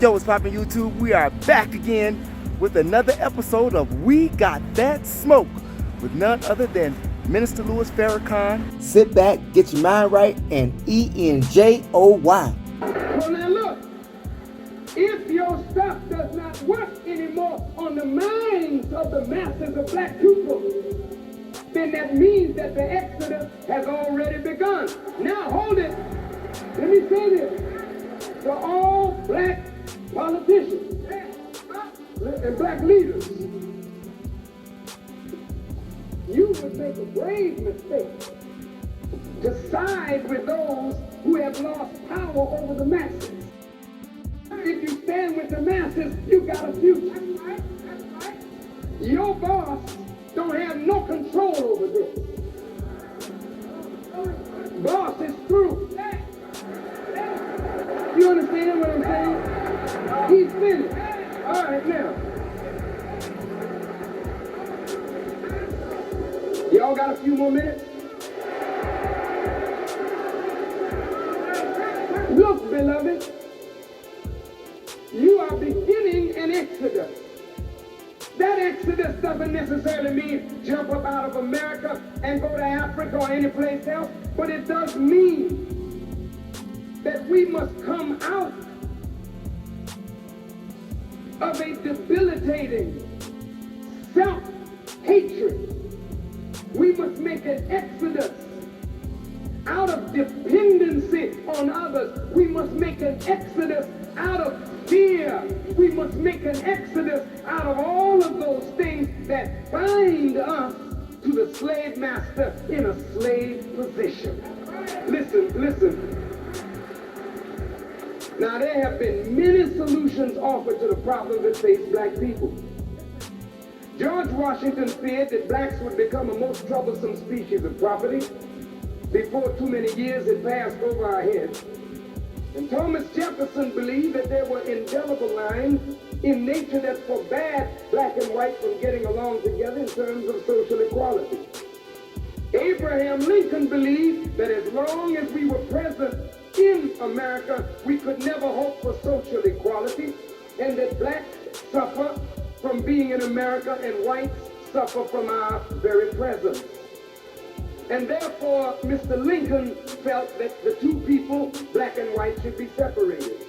Yo, what's poppin' YouTube? We are back again with another episode of We Got That Smoke with none other than Minister Louis Farrakhan. Sit back, get your mind right, and ENJOY. Well, now look, if your stuff does not work anymore on the minds of the masses of black people, then that means that the exodus has already begun. Now hold it. Let me say this. To all black politicians and black leaders, you would make a grave mistake to side with those who have lost power over the masses. If you stand with the masses, you got a future. Your boss don't have no control over this. Boss is through. You understand what I'm saying? He's finished. All right, now. Y'all got a few more minutes? Look, beloved, you are beginning an exodus. That exodus doesn't necessarily mean jump up out of America and go to Africa or any place else, but it does mean that we must come out of a debilitating self-hatred. We must make an exodus out of dependency on others. We must make an exodus out of fear. We must make an exodus out of all of those things that bind us to the slave master in a slave position. Listen. Now, there have been many solutions offered to the problems that face black people. George Washington feared that blacks would become a most troublesome species of property before too many years had passed over our heads. And Thomas Jefferson believed that there were indelible lines in nature that forbade black and white from getting along together in terms of social equality. Abraham Lincoln believed that as long as we were present in America, we could never hope for social equality, and that blacks suffer from being in America and whites suffer from our very presence. And therefore, Mr. Lincoln felt that the two people, black and white, should be separated.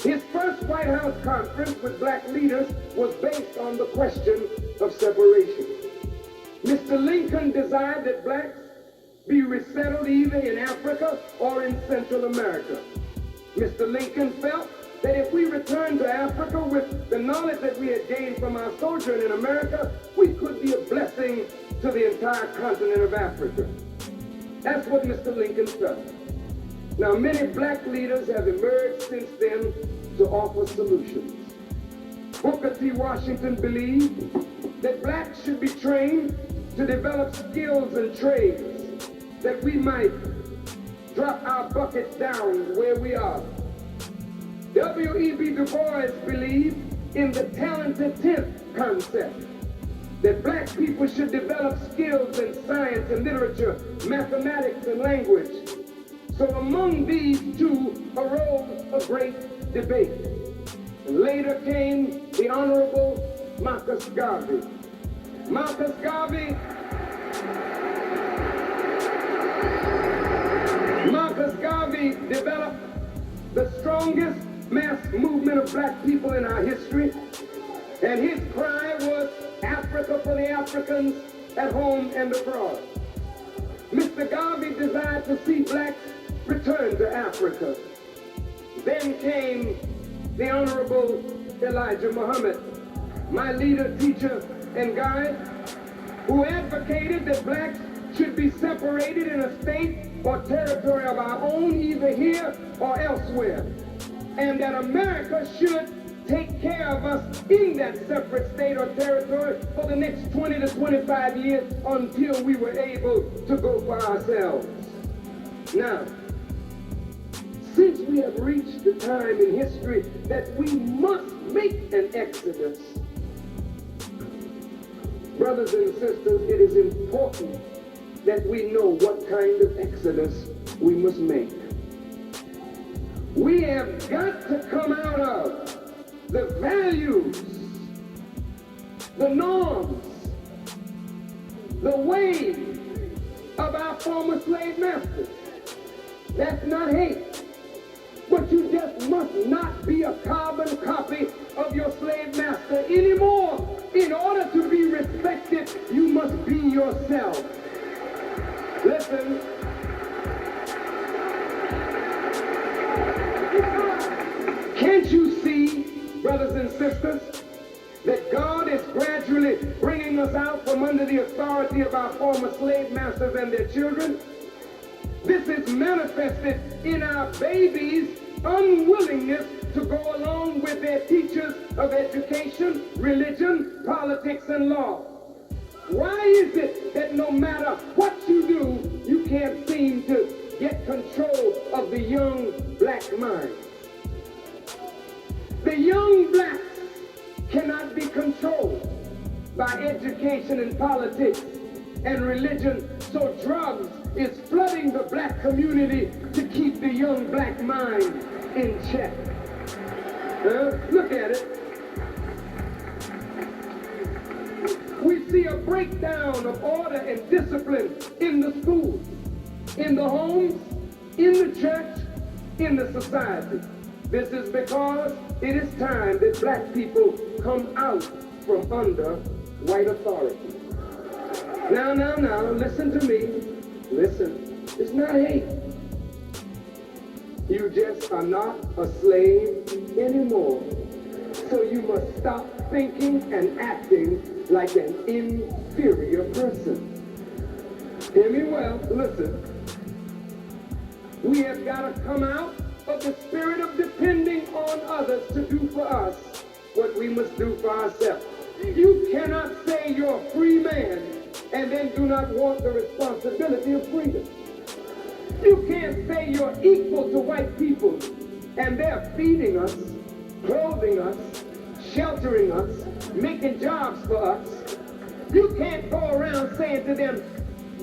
His first White House conference with black leaders was based on the question of separation. Mr. Lincoln desired that blacks be resettled either in Africa or in Central America. Mr. Lincoln felt that if we returned to Africa with the knowledge that we had gained from our sojourn in America, we could be a blessing to the entire continent of Africa. That's what Mr. Lincoln felt. Now, many black leaders have emerged since then to offer solutions. Booker T. Washington believed that blacks should be trained to develop skills and trades, that we might drop our buckets down where we are. W.E.B. Du Bois believed in the talented tenth concept, that black people should develop skills in science and literature, mathematics and language. So among these two arose a great debate. And later came the Honorable Marcus Garvey. Marcus Garvey developed the strongest mass movement of black people in our history, and his cry was Africa for the Africans at home and abroad. Mr. Garvey desired to see blacks return to Africa. Then came the Honorable Elijah Muhammad, my leader, teacher, and guide, who advocated that blacks should be separated in a state or territory of our own, either here or elsewhere, and that America should take care of us in that separate state or territory for the next 20 to 25 years until we were able to go for ourselves. Now, since we have reached the time in history that we must make an exodus, brothers and sisters, it is important that we know what kind of exodus we must make. We have got to come out of the values, the norms, the ways of our former slave masters. That's not hate. But you just must not be a carbon copy of your slave master anymore. In order to be respected, you must be yourself. Listen. Can't you see, brothers and sisters, that God is gradually bringing us out from under the authority of our former slave masters and their children? This is manifested in our babies' unwillingness to go along with their teachers of education, religion, politics, and law. Why is it that no matter what you do, you can't seem to get control of the young black mind? The young blacks cannot be controlled by education and politics and religion, so drugs is flooding the black community to keep the young black mind in check. Look at it. We see a breakdown of order and discipline in the schools, in the homes, in the church, in the society. This is because it is time that black people come out from under white authority. Now, listen to me. Listen, it's not hate. You just are not a slave anymore. So you must stop thinking and acting like an inferior person. Hear me well, listen. We have got to come out of the spirit of depending on others to do for us what we must do for ourselves. You cannot say you're a free man and then do not want the responsibility of freedom. You can't say you're equal to white people and they're feeding us, clothing us, sheltering us, making jobs for us. You can't go around saying to them,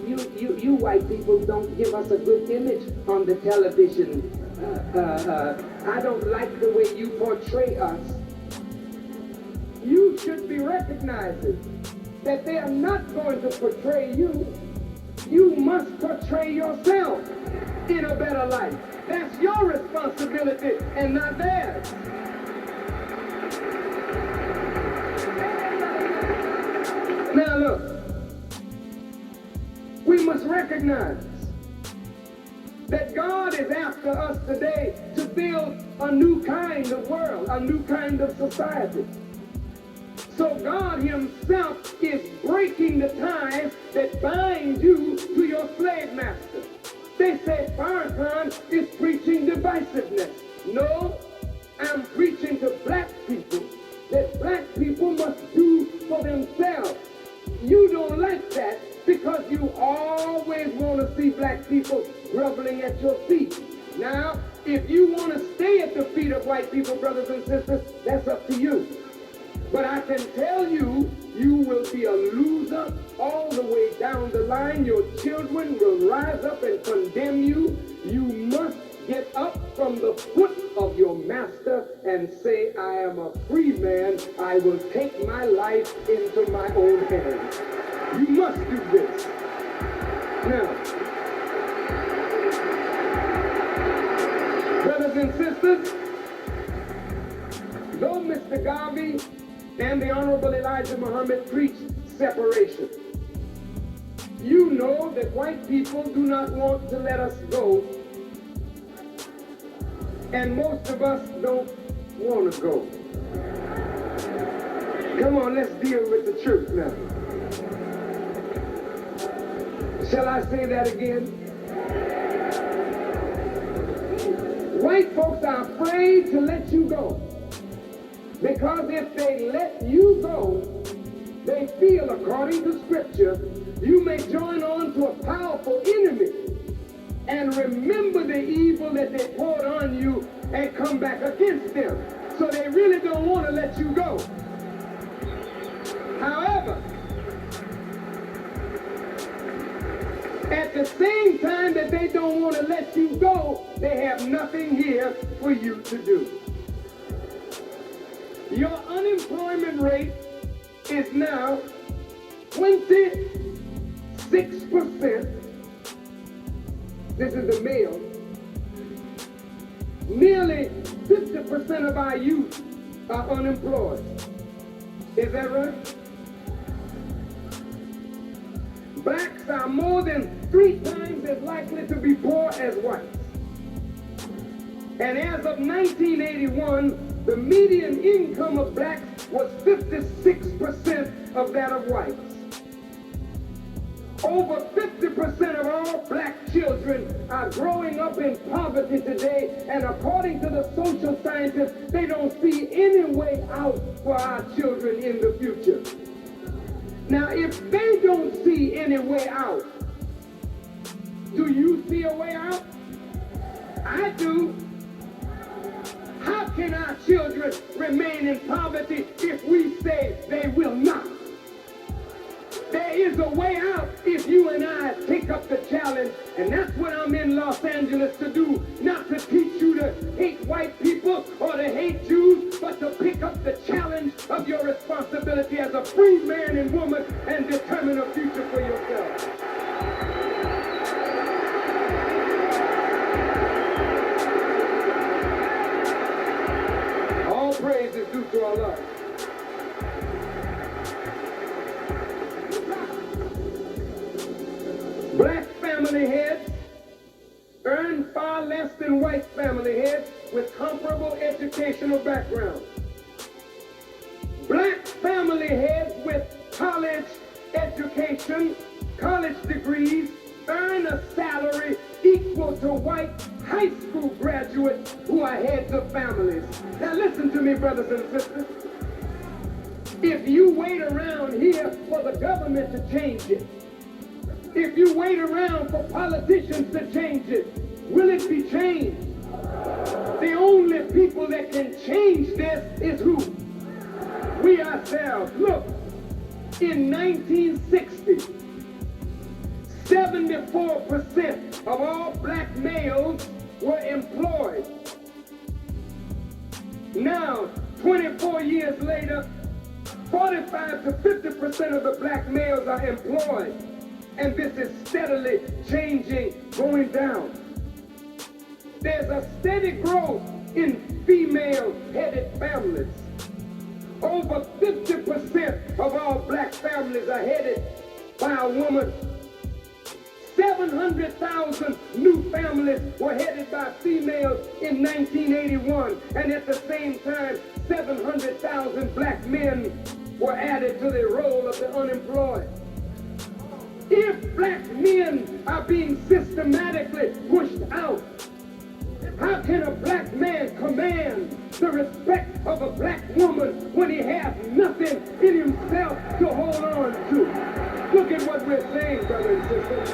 you white people don't give us a good image on the television. I don't like the way you portray us. You should be recognizing that they are not going to portray you. You must portray yourself in a better light. That's your responsibility and not theirs. Now look, we must recognize that God is after us today to build a new kind of world, a new kind of society. So God himself is breaking the ties that bind you to your slave master. They say Farrakhan is preaching divisiveness. No, I'm preaching to black people that black people must do for themselves. You don't like that because you always want to see black people groveling at your feet. Now, if you want to stay at the feet of white people, brothers and sisters, that's up to you. But I can tell you, you will be a loser all the way down the line. Your children will rise up and condemn you. You must get up from the foot of your master and say, I am a free man. I will take my life into my own hands. You must do this. Now, brothers and sisters, though Mr. Garvey and the Honorable Elijah Muhammad preached separation, you know that white people do not want to let us go, and most of us don't want to go. Come on, let's deal with the truth now. Shall I say that again? White folks are afraid to let you go. Because if they let you go, they feel, according to Scripture, you may join on to a powerful enemy and remember the evil that they poured on you and come back against them. So they really don't want to let you go. However, At the same time that they don't want to let you go, they have nothing here for you to do. Your unemployment rate is now 26%. This is the male. Nearly 50% of our youth are unemployed. Is that right? Blacks are more than 3 times as likely to be poor as whites. And as of 1981, the median income of blacks was 56% of that of whites. Over 50% of all black children are growing up in poverty today, and according to the social scientists, they don't see any way out for our children in the future. Now, if they don't see any way out, do you see a way out? I do. How can our children remain in poverty if we say they will not? There is a way out if you and I take up the challenge, and that's what I'm in Los Angeles to do, not to teach you to hate white people or to hate Jews, but to pick up the challenge of your responsibility as a free man and woman and determine a future for yourself. All praise is due to Allah. Black family heads earn far less than white family heads with comparable educational backgrounds. Black family heads with college education, college degrees, earn a salary equal to white high school graduates who are heads of families. Now listen to me, brothers and sisters. If you wait around here for the government to change it, if you wait around for politicians to change it, will it be changed? The only people that can change this is who? We ourselves. Look, in 1960, 74% of all black males were employed. Now, 24 years later, 45 to 50% of the black males are employed. And this is steadily changing, going down. There's a steady growth in female-headed families. Over 50% of all black families are headed by a woman. 700,000 new families were headed by females in 1981. And at the same time, 700,000 black men were added to the roll of the unemployed. If black men are being systematically pushed out, how can a black man command the respect of a black woman when he has nothing in himself to hold on to? Look at what we're saying, brothers and sisters.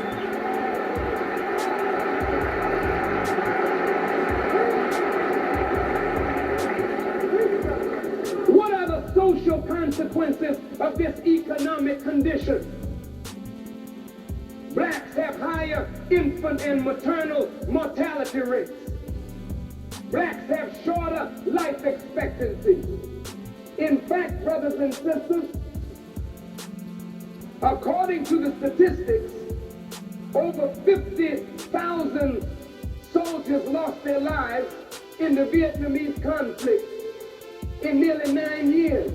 What are the social consequences of this economic condition? Blacks have higher infant and maternal mortality rates. Blacks have shorter life expectancy. In fact, brothers and sisters, according to the statistics, over 50,000 soldiers lost their lives in the Vietnamese conflict in nearly 9 years.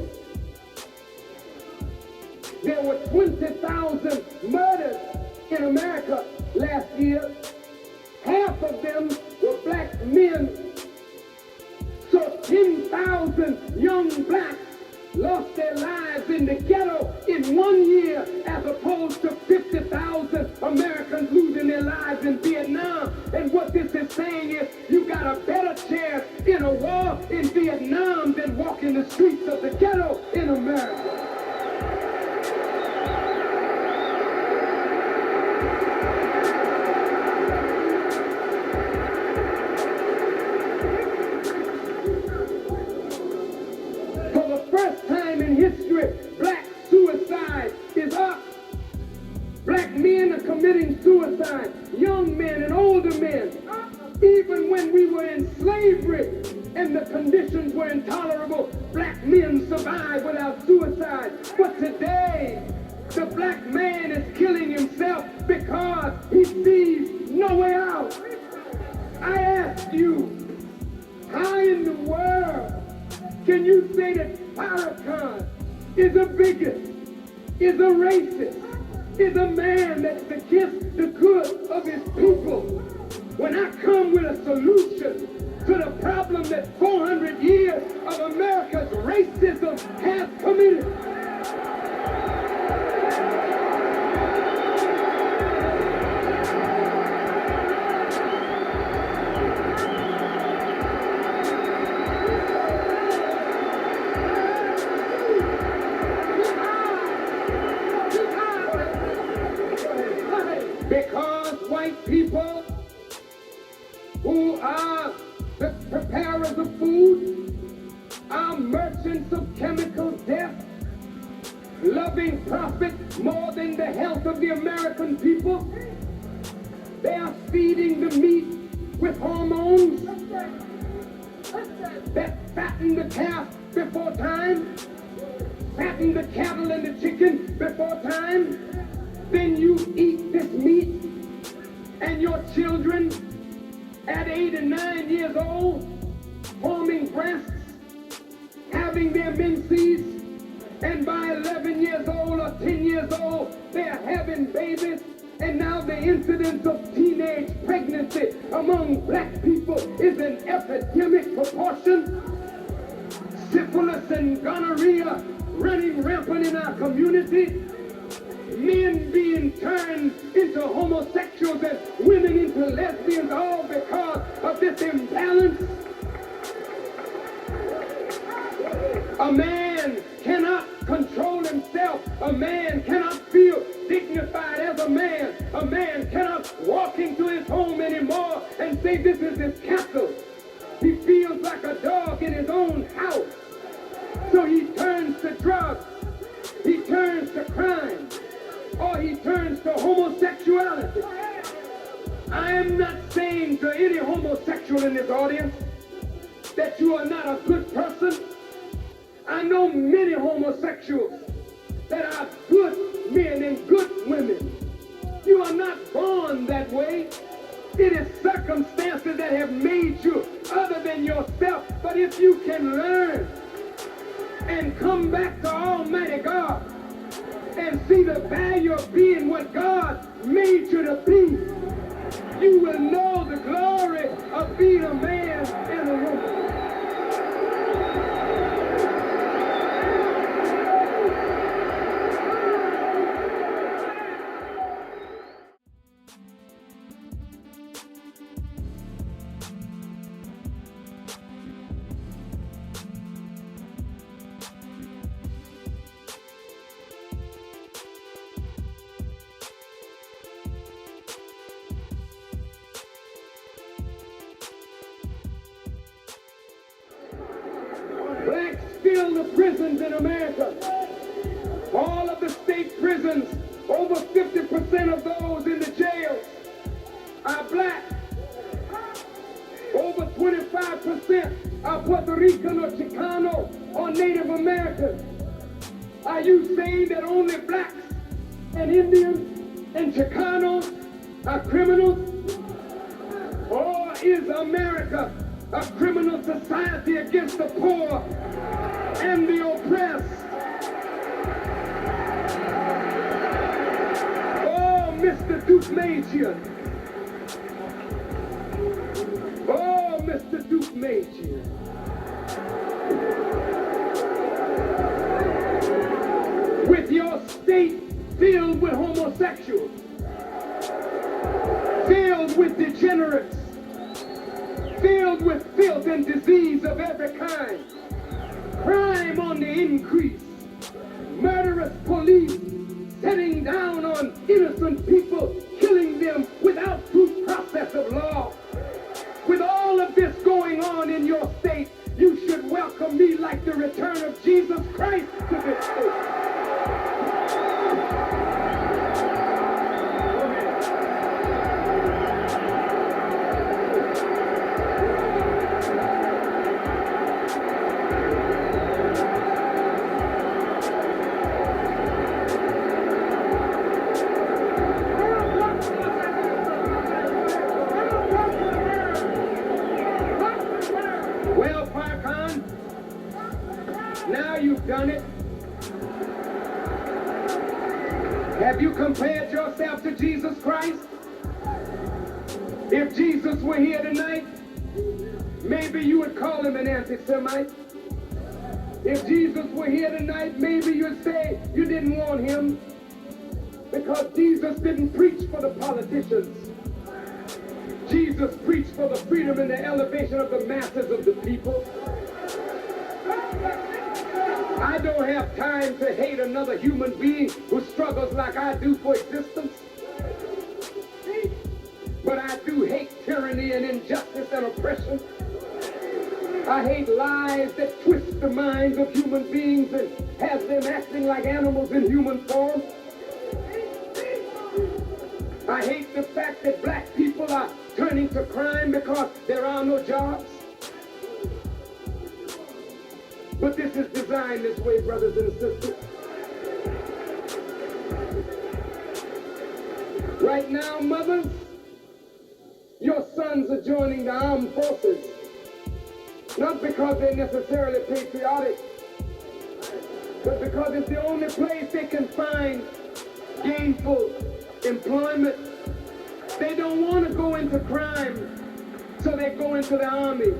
There were 20,000 murders in America last year. Half of them were black men. So 10,000 young blacks lost their lives in the ghetto in 1 year, as opposed to 50,000 Americans losing their lives in Vietnam. And what this is saying is, you got a better chance in a war in Vietnam than walking the streets of the ghetto in America. In history, black suicide is up. Black men are committing suicide conditions were intolerable, black men survived without suicide. But today, the black man is killing himself because he sees no way out. I ask you, how in the world can you say that Farrakhan is a bigot, is a racist, is a man that's against the good of his people, when I come with a solution to the problem that 400 years of America's racism has committed? Because white people who are the preparers of food are merchants of chemical death, loving profit more than the health of the American people. They are feeding the meat with hormones that fatten the calf before time, fatten the cattle and the chicken before time. Then you eat this meat, and your children at 8 and 9 years old, forming breasts, having their menses, and by 11 years old or 10 years old, they are having babies. And now the incidence of teenage pregnancy among black people is an epidemic proportion. Syphilis and gonorrhea running rampant in our community. Men being turned into homosexuals and women into lesbians, all because of this imbalance. A man cannot control himself. A man cannot feel dignified as a man. A man cannot walk into his home anymore and say this is his castle. He feels like a dog in his own house. So he turns to drugs. He turns to crime. Or he turns to homosexuality. I am not saying to any homosexual in this audience that you are not a good person. I know many homosexuals that are good men and good women. You are not born that way. It is circumstances that have made you other than yourself. But if you can learn and come back to Almighty God and see the value of being what God made you to be, you will know the glory of being a man and a woman. Blacks fill the prisons in America. All of the state prisons, over 50% of those in the jails are black. Over 25% are Puerto Rican or Chicano or Native American. Are you saying that only blacks and Indians and Chicanos are criminals? Or is America a criminal society against the poor and the oppressed? Oh, Mr. Duke Major. Oh, Mr. Duke Major. With your state filled with homosexuals, filled with degenerates, filled with filth and disease of every kind, crime on the increase, murderous police setting down on innocent people, killing them without due process of law. With all of this going on in your state, you should welcome me like the return of Jesus Christ to this state. Well, Farrakhan, now you've done it. Have you compared yourself to Jesus Christ? If Jesus were here tonight, maybe you would call him an anti-Semite. If Jesus were here tonight, maybe you'd say you didn't want him because Jesus didn't preach for the politicians. Jesus preached for the freedom and the elevation of the masses of the people. I don't have time to hate another human being who struggles like I do for existence. But I do hate tyranny and injustice and oppression. I hate lies that twist the minds of human beings and have them acting like animals in human form. I hate the fact that black people are turning to crime because there are no jobs. But this is designed this way, brothers and sisters. Right now, mothers, your sons are joining the armed forces. Not because they're necessarily patriotic, but because it's the only place they can find gainful employment. They don't want to go into crime, so they go into the army.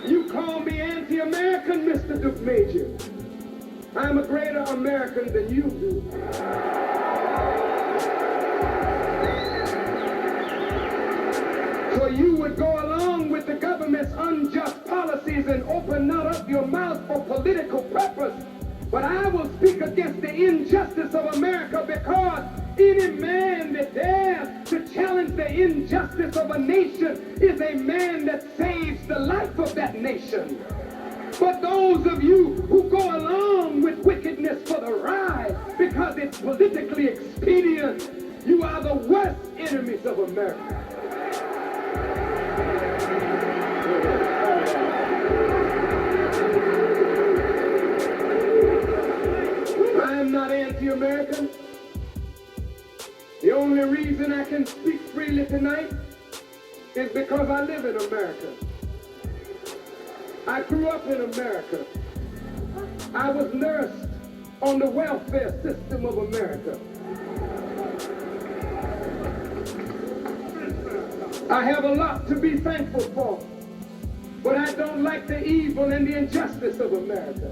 You call me anti-American, Mr. Duke Major. I'm a greater American than you do. So you would go along with the government's unjust policies and open not up your mouth for political purpose. But I will speak against the injustice of America, because any man that dares to challenge the injustice of a nation is a man that saves the life of that nation. But those of you who go along with wickedness for the ride because it's politically expedient, you are the worst enemies of America. I am not anti-American. The only reason I can speak freely tonight is because I live in America. I grew up in America. I was nursed on the welfare system of America. I have a lot to be thankful for, but I don't like the evil and the injustice of America.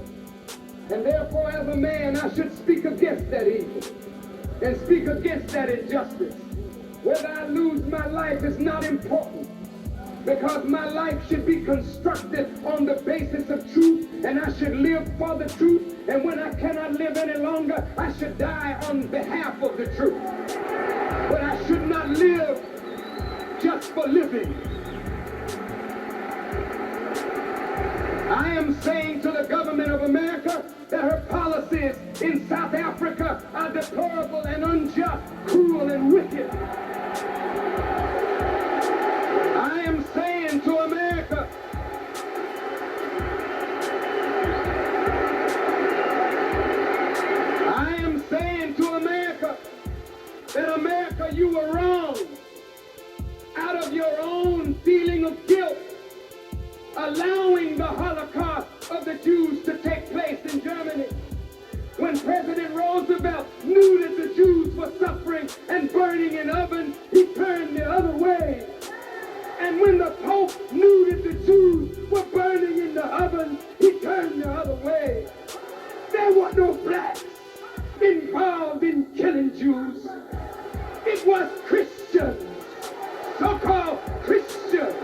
And therefore, as a man, I should speak against that evil and speak against that injustice. Whether I lose my life is not important, because my life should be constructed on the basis of truth, and I should live for the truth. And when I cannot live any longer, I should die on behalf of the truth. But I should not live just for living. I am saying to the government of America that her policies in South Africa are deplorable and unjust, cruel and wicked. I am saying to America that America, you were wrong. Out of your own feeling of guilt, allowing the Holocaust of the Jews to take place in Germany. When President Roosevelt knew that the Jews were suffering and burning in ovens, he turned the other way. And when the Pope knew that the Jews were burning in the ovens, he turned the other way. There were no blacks involved in killing Jews. It was Christians, so-called Christians.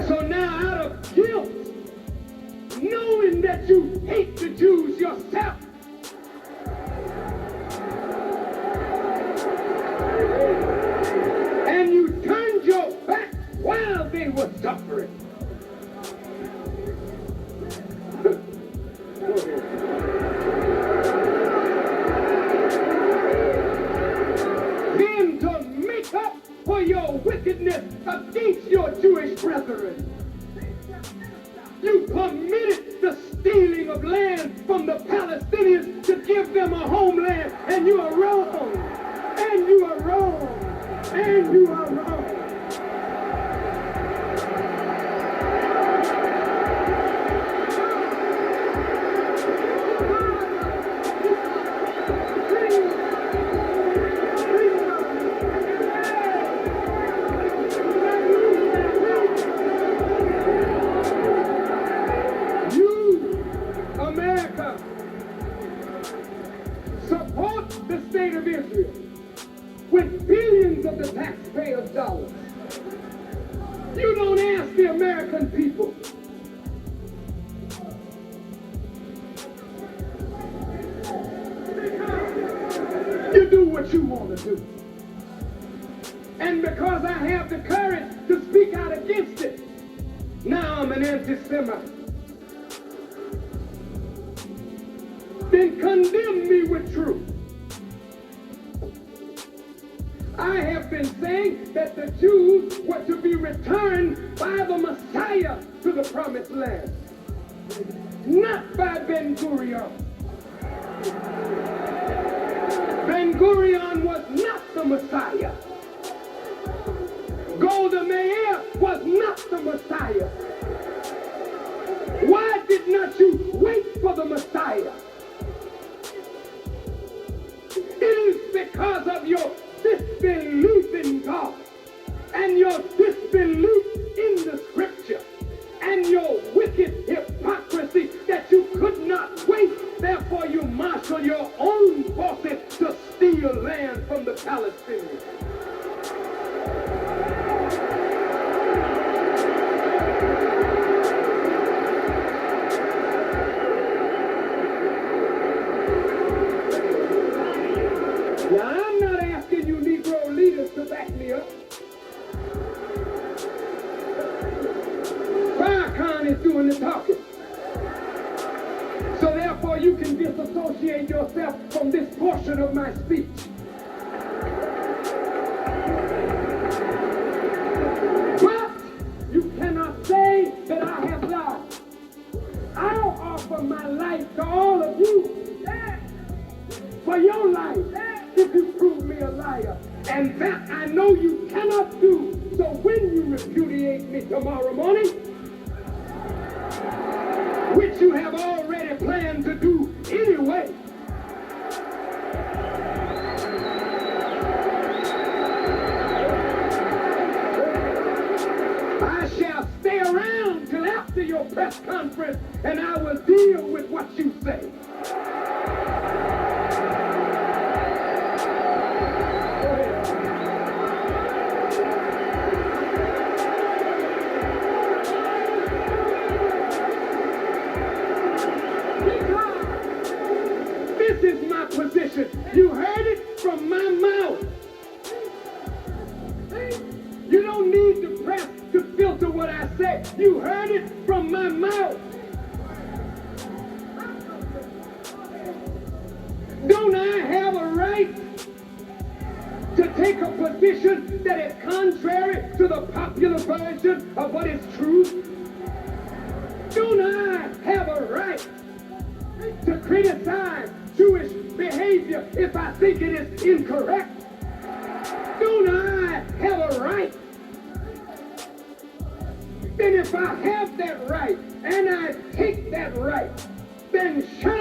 So now, out of guilt, knowing that you hate the Jews yourself, and you turned your back while they were suffering. Then to make up for your wickedness against your Jewish brethren, you of land from the Palestinians to give them a homeland, and you are wrong, and you are wrong, and you are wrong. Support the state of Israel with billions of the taxpayers' dollars. You don't ask the American people. You do what you want to do. And because I have the courage to speak out against it, now I'm an anti-Semite. Then condemn me with truth. I have been saying that the Jews were to be returned by the Messiah to the promised land, not by Ben-Gurion. Ben-Gurion was not the Messiah. Golda Meir was not the Messiah. Why did not you wait for the Messiah? It is because of your disbelief in God and your disbelief in the scripture and your wicked hypocrisy that you could not wait. Therefore you marshal your own forces to steal land from the Palestinians. Now, I'm not asking you Negro leaders to back me up. Farrakhan is doing the talking. So therefore you can disassociate yourself from this portion of my speech. But you cannot say that I have lied. I'll offer my life to all of you for your life if you prove me a liar. And that I know you cannot do. So when you repudiate me tomorrow morning, which you have already planned to do anyway, I shall stay around till after your press conference and I will deal with what you say. This is my position. You heard it from my mouth. You don't need the press to filter what I say. You heard it from my mouth. Don't I have a right to take a position that is contrary to the popular version of what is true? Don't I have a right to criticize Jewish behavior if I think it is incorrect? Don't I have a right? Then if I have that right and I take that right, then show